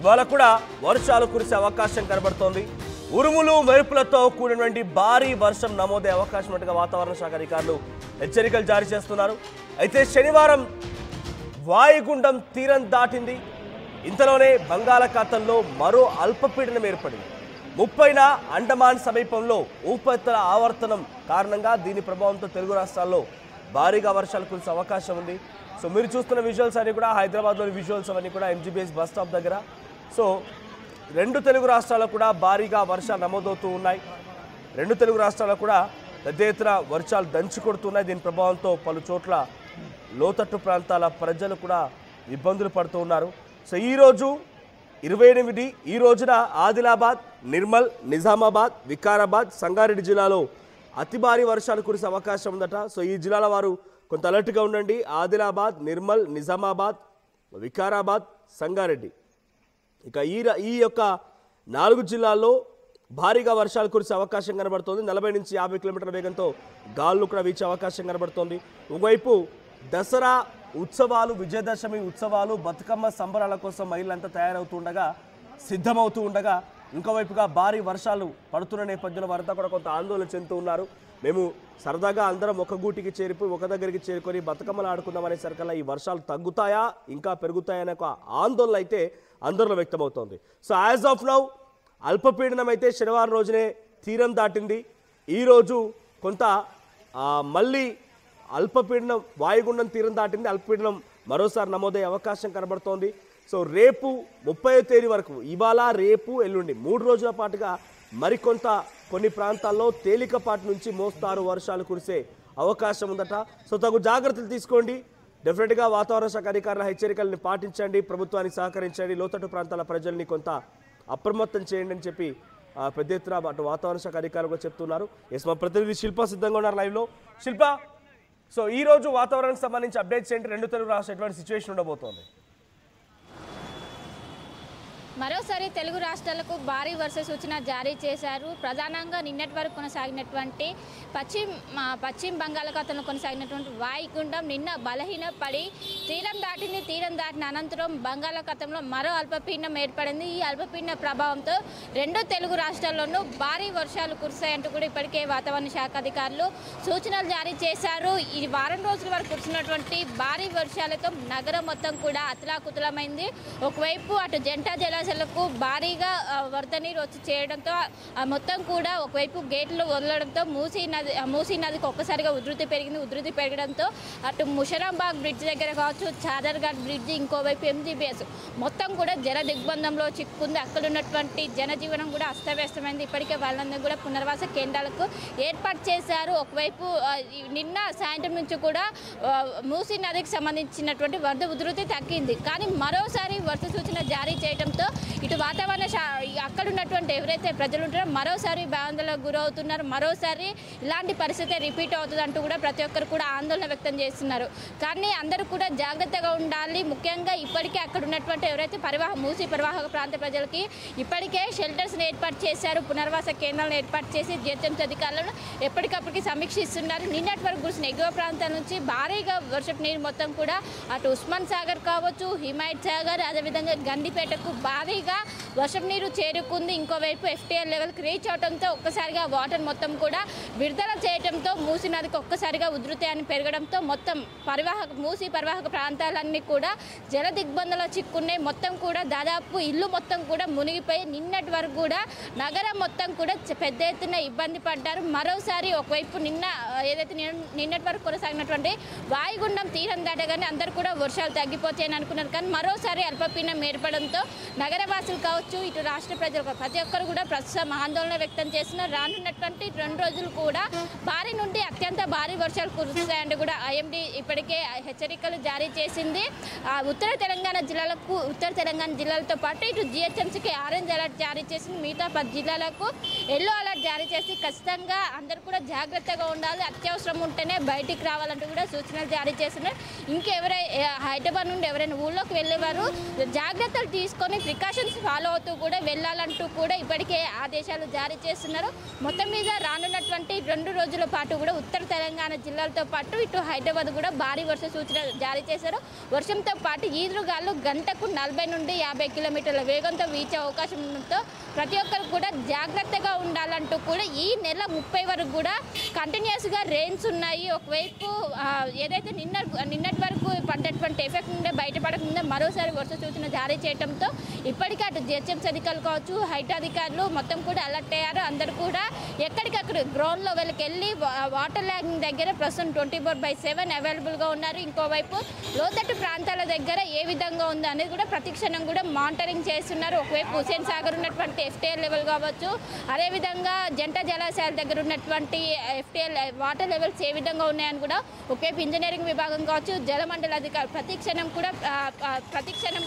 ఇవాళ కూడా వర్షాలు కురిసే అవకాశం కనబడుతోంది. ఉరుములు మెరుపులతో కూడినటువంటి భారీ వర్షం నమోదే అవకాశం ఉన్నట్టుగా వాతావరణ శాఖ అధికారులు హెచ్చరికలు జారీ చేస్తున్నారు. అయితే శనివారం వాయుగుండం తీరం దాటింది. ఇంతలోనే బంగాళాఖాతంలో మరో అల్పపీడనం ఏర్పడింది. 30న అండమాన్ సమీపంలో ఉపరితల ఆవర్తనం కారణంగా దీని ప్రభావంతో తెలుగు రాష్ట్రాల్లో భారీగా వర్షాలు కురిసే అవకాశం ఉంది. సో మీరు చూస్తున్న విజువల్స్ అన్ని కూడా హైదరాబాద్లోని విజువల్స్ అవన్నీ కూడా ఎంజీబీఎస్ బస్ స్టాప్ దగ్గర. సో రెండు తెలుగు రాష్ట్రాల్లో కూడా భారీగా వర్షాలు నమోదవుతూ ఉన్నాయి. రెండు తెలుగు రాష్ట్రాల్లో కూడా పెద్ద ఎత్తున వర్షాలు దంచి కొడుతున్నాయి. దీని ప్రభావంతో పలు చోట్ల లోతట్టు ప్రాంతాల ప్రజలు కూడా ఇబ్బందులు పడుతూ ఉన్నారు. సో ఈరోజు 28 ఈ రోజున ఆదిలాబాద్, నిర్మల్, నిజామాబాద్, వికారాబాద్, సంగారెడ్డి జిల్లాలో అతి భారీ వర్షాలు కురిసే అవకాశం ఉందట. సో ఈ జిల్లాల వారు కొంత అలర్ట్గా ఉండండి. ఆదిలాబాద్, నిర్మల్, నిజామాబాద్, వికారాబాద్, సంగారెడ్డి ఇక ఈ యొక్క 4 జిల్లాల్లో భారీగా వర్షాలు కురిసే అవకాశం కనబడుతోంది. 40 నుంచి 50 కిలోమీటర్ల వేగంతో గాలులు కూడా వీచే అవకాశం కనబడుతోంది. ఒకవైపు దసరా ఉత్సవాలు, విజయదశమి ఉత్సవాలు, బతుకమ్మ సంబరాల కోసం మహిళలంతా తయారవుతుండగా, సిద్ధమవుతూ ఉండగా, ఇంకోవైపుగా భారీ వర్షాలు పడుతున్న నేపథ్యంలో వారంతా కూడా కొంత ఆందోళన చెందుతూ ఉన్నారు. మేము సరదాగా అందరం ఒక గూటికి చేరిపోయి ఒక దగ్గరికి చేరుకొని బతుకమ్మలు ఆడుకుందాం అనేసరికల్లా ఈ వర్షాలు తగ్గుతాయా ఇంకా పెరుగుతాయా అనే ఒక ఆందోళన అయితే అందరిలో వ్యక్తమవుతోంది. సో యాజ్ ఆఫ్ నౌ అల్పపీడనం అయితే శనివారం రోజునే తీరం దాటింది. ఈరోజు కొంత మళ్ళీ అల్పపీడనం వాయుగుండం తీరం దాటింది. అల్పపీడనం మరోసారి నమోదయ్యే అవకాశం కనబడుతోంది. సో రేపు 30వ తేదీ వరకు, ఇవాళ, రేపు, ఎల్లుండి 3 రోజుల పాటుగా మరికొంత కొన్ని ప్రాంతాల్లో తేలికపాటి నుంచి మోస్తారు వర్షాలు కురిసే అవకాశం ఉందట. సో తగు జాగ్రత్తలు తీసుకోండి. డెఫినెట్గా వాతావరణ శాఖ అధికారుల హెచ్చరికల్ని పాటించండి, ప్రభుత్వానికి సహకరించండి, లోతట్టు ప్రాంతాల ప్రజల్ని కొంత అప్రమత్తం చేయండి అని చెప్పి పెద్ద ఎత్తున అటు వాతావరణ శాఖ అధికారులు కూడా చెప్తున్నారు. ఎస్, మా ప్రతినిధి శిల్ప సిద్ధంగా ఉన్నారు లైవ్లో. శిల్ప, సో ఈ రోజు వాతావరణానికి సంబంధించి అప్డేట్స్ ఏంటి? రెండు తెలుగు రాష్ట్రాలు ఎటువంటి సిచ్యువేషన్ ఉండబోతోంది? మరోసారి తెలుగు రాష్ట్రాలకు భారీ వర్ష సూచన జారీ చేశారు. ప్రధానంగా నిన్నటి వరకు కొనసాగినటువంటి పశ్చిమ బంగాళాఖాతంలో కొనసాగినటువంటి వాయుగుండం నిన్న బలహీనపడి తీరం దాటింది. తీరం దాటిన అనంతరం బంగాళాఖాతంలో మరో అల్పపీడనం ఏర్పడింది. ఈ అల్పపీడన ప్రభావంతో రెండు తెలుగు రాష్ట్రాల్లోనూ భారీ వర్షాలు కురిశాయంటూ కూడా ఇప్పటికే వాతావరణ శాఖ అధికారులు సూచనలు జారీ చేశారు. ఈ వారం రోజుల వరకు కురిసినటువంటి భారీ వర్షాలతో నగరం మొత్తం కూడా అతలాకుతలమైంది. ఒకవైపు అటు జంటా జలాశయాలకు భారీగా వరద నీరు వచ్చి చేయడంతో మొత్తం కూడా ఒకవైపు గేట్లు వదలడంతో మూసీ నదికి ఒక్కసారిగా ఉధృతి పెరిగింది. ఉధృతి పెరగడంతో అటు ముషరాంబాగ్ బ్రిడ్జ్ దగ్గర కావచ్చు, చాదర్ఘాట్ బ్రిడ్జ్, ఇంకోవైపు ఎంజీబీఎస్ మొత్తం కూడా జల దిగ్బంధంలో చిక్కుంది. అక్కడ ఉన్నటువంటి జనజీవనం కూడా అస్తవ్యస్తమైంది. ఇప్పటికే వాళ్ళందరూ కూడా పునర్వాస కేంద్రాలకు ఏర్పాటు చేశారు. ఒకవైపు నిన్న సాయంత్రం నుంచి కూడా మూసీ నదికి సంబంధించినటువంటి వరద ఉధృతి తగ్గింది. కానీ మరోసారి వర్ష సూచన జారీ చేయడంతో ఇటు వాతావరణ అక్కడ ఉన్నటువంటి ఎవరైతే ప్రజలు ఉంటారో మరోసారి ఆందోళనకు గురవుతున్నారు. మరోసారి ఇలాంటి పరిస్థితి రిపీట్ అవుతుంది అంటూ కూడా ప్రతి ఒక్కరు కూడా ఆందోళన వ్యక్తం చేస్తున్నారు. కానీ అందరూ కూడా జాగ్రత్తగా ఉండాలి. ముఖ్యంగా ఇప్పటికే అక్కడ ఉన్నటువంటి ఎవరైతే మూసీ పరివాహక ప్రాంత ప్రజలకి ఇప్పటికే షెల్టర్స్ని ఏర్పాటు చేశారు. పునర్వాస కేంద్రాలను ఏర్పాటు చేసి జిహెచ్ఎంసీ అధికారులను ఎప్పటికప్పటికి సమీక్షిస్తున్నారు. నిన్నటి వరకు కురిసిన ఎగువ ప్రాంతాల నుంచి భారీగా వర్షపు నీరు మొత్తం కూడా అటు ఉస్మాన్ సాగర్ కావచ్చు, హిమాయత్ సాగర్, అదేవిధంగా గండిపేటకు భారీగా వర్షం నీరు చేరుకుంది. ఇంకోవైపు ఎఫ్టీఎల్ లెవెల్కి రీచ్ అవడంతో ఒక్కసారిగా వాటర్ మొత్తం కూడా విడుదల చేయడంతో మూసీ నదికి ఒక్కసారిగా ఉధృతి అని పెరగడంతో మొత్తం మూసీ పరివాహక ప్రాంతాలన్నీ కూడా జల దిగ్బంధంలో చిక్కున్నాయి. మొత్తం కూడా దాదాపు ఇల్లు మొత్తం కూడా మునిగిపోయి నిన్నటి వరకు కూడా నగరం మొత్తం కూడా పెద్ద ఎత్తున ఇబ్బంది పడ్డారు. మరోసారి ఒకవైపు నిన్నటి వరకు కొనసాగినటువంటి వాయుగుండం తీరం దాటగానే అందరూ కూడా వర్షాలు తగ్గిపోతాయని అనుకున్నారు. కానీ మరోసారి అల్పపీడనం ఏర్పడంతో నగరవాసులు కావచ్చు, ఇటు రాష్ట్ర ప్రజలు ప్రతి ఒక్కరు కూడా ప్రస్తుతం ఆందోళన వ్యక్తం చేస్తున్నారు. రానున్నటువంటి 2 రోజులు కూడా భారీ నుండి అత్యంత భారీ వర్షాలు కురుస్తాయంటూ కూడా ఐఎండీ ఇప్పటికే హెచ్చరికలు జారీ చేసింది. ఉత్తర తెలంగాణ జిల్లాలతో పాటు ఇటు జిహెచ్ఎంసీకి ఆరెంజ్ అలర్ట్ జారీ చేసింది. మిగతా 10 జిల్లాలకు ఎల్లో అలర్ట్ జారీ చేసి ఖచ్చితంగా అందరూ కూడా జాగ్రత్తగా ఉండాలి, అత్యవసరం ఉంటేనే బయటికి రావాలంటూ కూడా సూచనలు జారీ చేస్తున్నారు. హైదరాబాద్ నుండి ఎవరైనా ఊళ్ళోకి వెళ్ళేవారు జాగ్రత్తలు తీసుకొని ప్రికాషన్స్ ఫాలో అవుతూ కూడా వెళ్ళాలంటూ కూడా ఇప్పటికే ఆదేశాలు జారీ చేస్తున్నారు. మొత్తం మీద రానున్నటువంటి 2 రోజుల పాటు కూడా ఉత్తర తెలంగాణ జిల్లాలతో పాటు ఇటు హైదరాబాద్ కూడా భారీ వర్ష సూచన జారీ చేశారు. వర్షంతో పాటు ఈదురుగాలు గాలులు గంటకు 40 నుండి 50 కిలోమీటర్ల వేగంతో వీచే అవకాశం ఉండడంతో ప్రతి ఒక్కరు కూడా జాగ్రత్తగా ఉండాలంటూ కూడా ఈ నెల 30 వరకు కూడా కంటిన్యూస్గా రెయిన్స్ ఉన్నాయి. ఒకవైపు ఏదైతే నిన్నటి వరకు పడ్డటువంటి ఎఫెక్ట్ నుండి బయటపడకుండా మరోసారి వర్ష సూచన జారీ చేయడంతో ఇప్పటికే అటు జిహెచ్ఎంసీ అధికారులు కావచ్చు, హైట్ అధికారులు మొత్తం కూడా అలర్ట్ అయ్యారు. అందరూ కూడా ఎక్కడికక్కడ గ్రౌండ్లో వెళ్ళి వాటర్ ల్యాగింగ్ దగ్గర ప్రస్తుతం 24/7 అవైలబుల్గా ఉన్నారు. ఇంకోవైపు లోతట్టు ప్రాంతాల దగ్గర ఏ విధంగా ఉందో అనేది కూడా ప్రతిక్షణం కూడా మానిటరింగ్ చేస్తున్నారు. ఒకవైపు హుసేన్ సాగర్ ఉన్నటువంటి ఎఫ్టీఎల్ లెవెల్ కావచ్చు, అదేవిధంగా జంట జలాశయాల దగ్గర ఉన్నటువంటి ఎఫ్టీఎల్ వాటర్ లెవెల్స్ ఏ విధంగా ఉన్నాయని కూడా ఒకవైపు ఇంజనీరింగ్ విభాగం కావచ్చు, జలమండలి అధికారులు ప్రతిక్షణం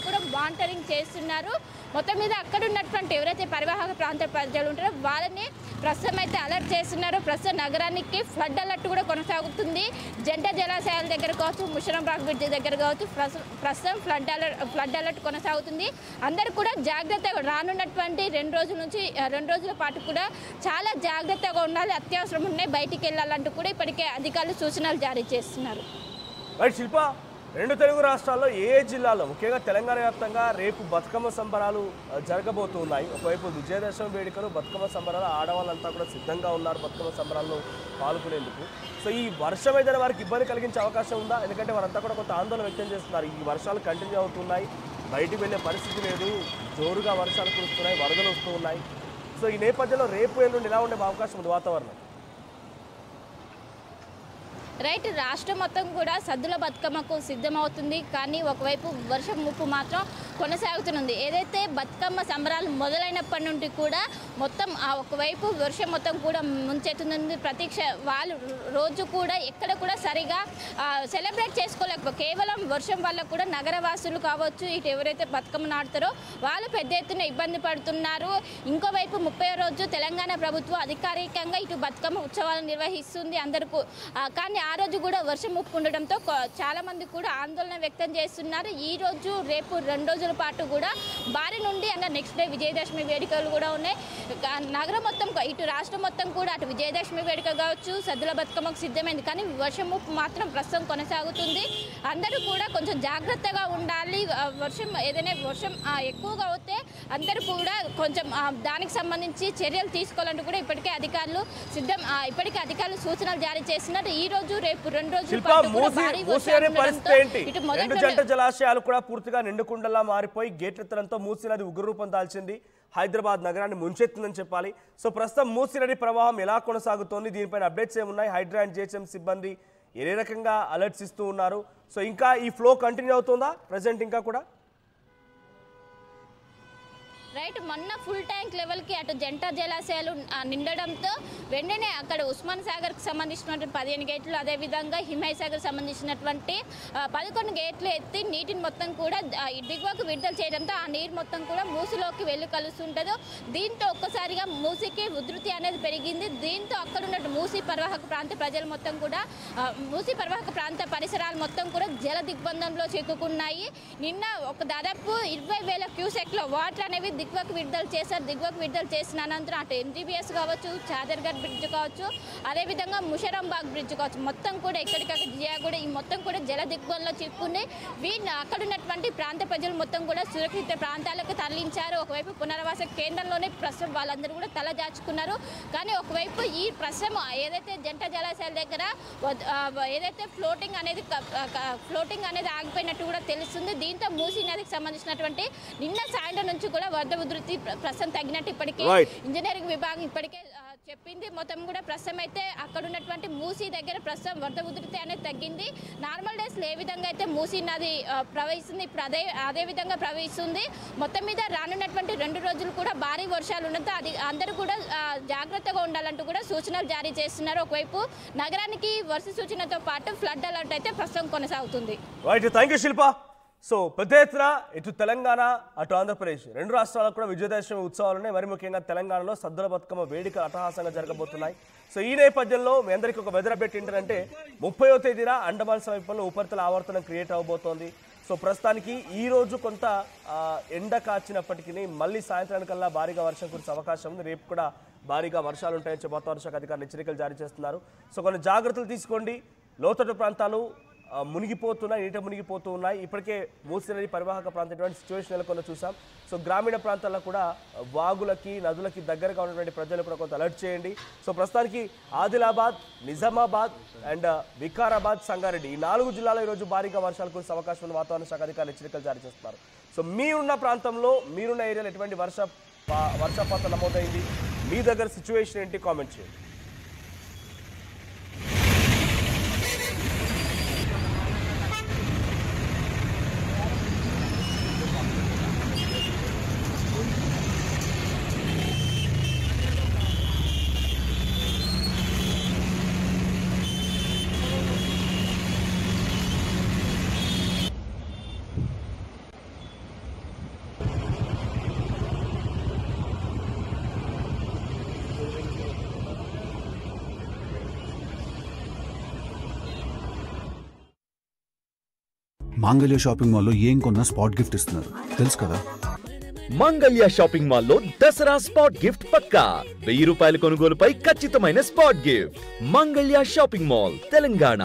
కూడా మానిటరింగ్ చేస్తున్నారు. మొత్తం మీద అక్కడ ఉన్నటువంటి ఎవరైతే పరివాహక ప్రాంత ప్రజలు ఉంటారో వాళ్ళని ప్రస్తుతం అయితే అలర్ట్ చేస్తున్నారు. ప్రస్తుతం నగరానికి ఫ్లడ్ అలర్ట్ కూడా కొనసాగుతుంది. జంట జలాశయాల దగ్గర కావచ్చు, ముషరంబాగ్ బ్రిడ్జ్ దగ్గర కావచ్చు ప్రస్తుతం ఫ్లడ్ అలర్ట్ కొనసాగుతుంది. అందరూ కూడా జాగ్రత్తగా రానున్నటువంటి 2 రోజుల పాటు కూడా చాలా జాగ్రత్తగా ఉండాలి. అత్యవసరం ఉన్నాయి బయటికి వెళ్ళాలంటూ కూడా ఇప్పటికే అధికారులు సూచనలు జారీ చేస్తున్నారు. శిల్ప, 2 తెలుగు రాష్ట్రాల్లో ఏ జిల్లాలో ముఖ్యంగా తెలంగాణ వ్యాప్తంగా రేపు బతుకమ్మ సంబరాలు జరగబోతున్నాయి. ఒకవైపు విజయదశమి వేడుకలు, బతుకమ్మ సంబరాలు ఆడవాళ్ళంతా కూడా సిద్ధంగా ఉన్నారు బతుకమ్మ సంబరాల్లో పాల్గొనేందుకు. సో ఈ వర్షం ఏదైనా వారికి ఇబ్బంది కలిగించే అవకాశం ఉందా? ఎందుకంటే వారంతా కూడా కొంత ఆందోళన వ్యక్తం చేస్తున్నారు. ఈ వర్షాలు కంటిన్యూ అవుతున్నాయి, బయటికి వెళ్ళే పరిస్థితి లేదు, జోరుగా వర్షాలు కురుస్తున్నాయి, వరదలు వస్తూ ఉన్నాయి. సో ఈ నేపథ్యంలో రేపు ఎల్లుండి ఎలా ఉండే అవకాశం ఉంది వాతావరణం? రైట్, రాష్ట్రం మొత్తం కూడా సద్దుల బతుకమ్మకు సిద్ధమవుతుంది. కానీ ఒకవైపు వర్షం ముప్పు మాత్రం కొనసాగుతుంది. ఏదైతే బతుకమ్మ సంబరాలు మొదలైనప్పటి నుండి కూడా మొత్తం ఒకవైపు వర్షం మొత్తం కూడా ముంచెత్తుతుంది. వాళ్ళు రోజు కూడా ఎక్కడ కూడా సరిగా సెలబ్రేట్ చేసుకోలేకపోతే కేవలం వర్షం వల్ల కూడా నగరవాసులు కావచ్చు, ఇటు ఎవరైతే బతుకమ్మ నాడుతారో వాళ్ళు పెద్ద ఎత్తున ఇబ్బంది పడుతున్నారు. ఇంకోవైపు 30వ రోజు తెలంగాణ ప్రభుత్వం అధికారికంగా ఇటు బతుకమ్మ ఉత్సవాలను నిర్వహిస్తుంది అందరికీ. కానీ ఆ రోజు కూడా వర్షం ముప్పు ఉండడంతో చాలా మంది కూడా ఆందోళన వ్యక్తం చేస్తున్నారు. ఈ రోజు రేపు 2 రోజుల పాటు కూడా భారీ నుండి నెక్స్ట్ డే విజయదశమి వేడుకలు కూడా ఉన్నాయి. నగరం మొత్తం ఇటు రాష్ట్రం మొత్తం కూడా అటు విజయదశమి వేడుక కావచ్చు, సద్దుల బతుకమ్మకు సిద్ధమైంది. కానీ వర్షం ముప్పు మాత్రం ప్రస్తుతం కొనసాగుతుంది. అందరూ కూడా కొంచెం జాగ్రత్తగా ఉండాలి. ఏదైనా వర్షం ఎక్కువగా అవుతే అందరూ కూడా కొంచెం దానికి సంబంధించి చర్యలు తీసుకోవాలంటూ కూడా ఇప్పటికే అధికారులు సూచనలు జారీ చేస్తున్నారు. ఈ రోజు రేపు 2 రోజుల పాటు రెండు జంట జలాశయాలు కూడా పూర్తిగా నిండుకుండలా మారిపోయి గేట్లెత్తడంతో మూసీ నది ఉగ్రరూపం దాల్చింది. హైదరాబాద్ నగరాన్ని ముంచెత్తిందని చెప్పాలి. సో ప్రస్తుతం మూసీ నది ప్రవాహం ఎలా కొనసాగుతోంది, దీనిపైన అప్డేట్స్ ఏమున్నాయి? హైడ్రా అండ్ జిహెచ్ఎం సిబ్బంది ఏ రకంగా అలర్ట్స్ ఇస్తూ ఉన్నారు? సో ఇంకా ఈ ఫ్లో కంటిన్యూ అవుతుందా ప్రజెంట్ ఇంకా కూడా? రైట్, మొన్న ఫుల్ ట్యాంక్ లెవెల్కి అటు జంట జలాశయాలు నిండడంతో వెంటనే అక్కడ ఉస్మాన్ సాగర్కి సంబంధించినటువంటి 15 గేట్లు, అదేవిధంగా హిమాయ్ సాగర్ సంబంధించినటువంటి 11 గేట్లు ఎత్తి నీటిని మొత్తం కూడా దిగువకు విడుదల చేయడంతో ఆ నీరు మొత్తం కూడా మూసిలోకి వెళ్ళి కలుస్తుంటుందో దీంతో ఒక్కసారిగా మూసికి ఉధృతి అనేది పెరిగింది. దీంతో అక్కడ ఉన్న మూసి పరివాహక ప్రాంత ప్రజలు మొత్తం కూడా మూసి పరివాహక ప్రాంత పరిసరాలు మొత్తం కూడా జల దిగ్బంధంలో చిక్కుకున్నాయి. నిన్న దాదాపు 20,000 క్యూసెక్ల వాటర్ అనేవి దిగువకు విడుదల చేశారు. దిగువకు విడుదల చేసిన అనంతరం అటు ఎంజీబీఎస్ కావచ్చు, చాదర్ఘర్ బ్రిడ్జ్ కావచ్చు, అదేవిధంగా ముషరంబాగ్ బ్రిడ్జ్ కావచ్చు మొత్తం కూడా ఎక్కడికక్కడ జియాగూడ ఈ మొత్తం కూడా జల దిగ్బంధంలో చిక్కుని వీళ్ళు అక్కడ ఉన్నటువంటి ప్రాంత ప్రజలు మొత్తం కూడా సురక్షిత ప్రాంతాలకు తరలించారు. ఒకవైపు పునరావాస కేంద్రంలోనే ప్రస్తుతం వాళ్ళందరూ కూడా తల దాచుకున్నారు. కానీ ఒకవైపు ఈ ప్రస్తుతం ఏదైతే జంట జలాశయాల దగ్గర ఏదైతే ఫ్లోటింగ్ అనేది ఆగిపోయినట్టు కూడా తెలుస్తుంది. దీంతో మూసీ నదికి సంబంధించినటువంటి నిన్న సాయంత్రం నుంచి కూడా వరద ఉధృతి ప్రస్తుతం తగ్గినట్టు ఇప్పటికే ఇంజనీరింగ్ విభాగం ఇప్పటికే చెప్పింది. మొత్తం కూడా ప్రస్తుతం అయితే అక్కడ ఉన్నటువంటి మూసీ దగ్గర ప్రస్తుతం వరద ఉధృతి అనేది తగ్గింది. నార్మల్ డేస్లో ఏ విధంగా అయితే మూసీ నది ప్రవహిస్తుంది ఇప్పుడు అదే విధంగా ప్రవహిస్తుంది. మొత్తం మీద రానున్నటువంటి 2 రోజులు కూడా భారీ వర్షాలు ఉండడంతో అందరూ కూడా జాగ్రత్తగా ఉండాలంటూ కూడా సూచనలు జారీ చేస్తున్నారు. ఒకవైపు నగరానికి వర్ష సూచనతో పాటు ఫ్లడ్ అలర్ట్ అయితే ప్రస్తుతం కొనసాగుతుంది. సో పెద్ద ఎత్తున ఇటు తెలంగాణ అటు ఆంధ్రప్రదేశ్ 2 రాష్ట్రాలకు కూడా విజయదశమి ఉత్సవాలు ఉన్నాయి. మరి ముఖ్యంగా తెలంగాణలో సద్దుల బతుకమ్మ వేడుక అట్టహాసంగా జరగబోతున్నాయి. సో ఈ నేపథ్యంలో మీ అందరికీ ఒక వెదర్ అప్డేట్ ఏంటంటే 30వ తేదీన అండమాన్ సమీపంలో ఉపరితల ఆవర్తనం క్రియేట్ అవబోతోంది. సో ప్రస్తుతానికి ఈ రోజు కొంత ఎండ కాచినప్పటికీ మళ్ళీ సాయంత్రానికల్లా భారీగా వర్షం కురిసే అవకాశం ఉంది. రేపు కూడా భారీగా వర్షాలు ఉంటాయని వాతావరణ శాఖ అధికారులు హెచ్చరికలు జారీ చేస్తున్నారు. సో కొన్ని జాగ్రత్తలు తీసుకోండి. లోతట్టు ప్రాంతాలు నీట మునిగిపోతూ ఉన్నాయి. ఇప్పటికే మూసీ నది పరివాహక ప్రాంతం ఇటువంటి సిచ్యువేషన్ నెలకొన్న చూసాం. సో గ్రామీణ ప్రాంతాల్లో కూడా వాగులకి నదులకి దగ్గరగా ఉన్నటువంటి ప్రజలు కూడా కొంత అలర్ట్ చేయండి. సో ప్రస్తుతానికి ఆదిలాబాద్, నిజామాబాద్ అండ్ వికారాబాద్, సంగారెడ్డి ఈ 4 జిల్లాలో ఈరోజు భారీగా వర్షాలు కురిసే అవకాశం ఉన్న వాతావరణ శాఖ అధికారులు హెచ్చరికలు జారీ చేస్తున్నారు. సో మీరున్న ప్రాంతంలో మీరున్న ఏరియాలో ఎటువంటి వర్షపాతం నమోదైంది, మీ దగ్గర సిచ్యువేషన్ ఏంటి, కామెంట్ చేయండి. మాంగళ్య షాపింగ్ మాల్లో ఏం కొన్నా స్పాట్ గిఫ్ట్ ఇస్తున్నారు తెలుసు కదా. మంగళ్య షాపింగ్ మాల్లో దసరా స్పాట్ గిఫ్ట్ పక్కా. 1000 రూపాయల కొనుగోలుపై ఖచ్చితమైన spot gift. Mangalya shopping mall, Telangana.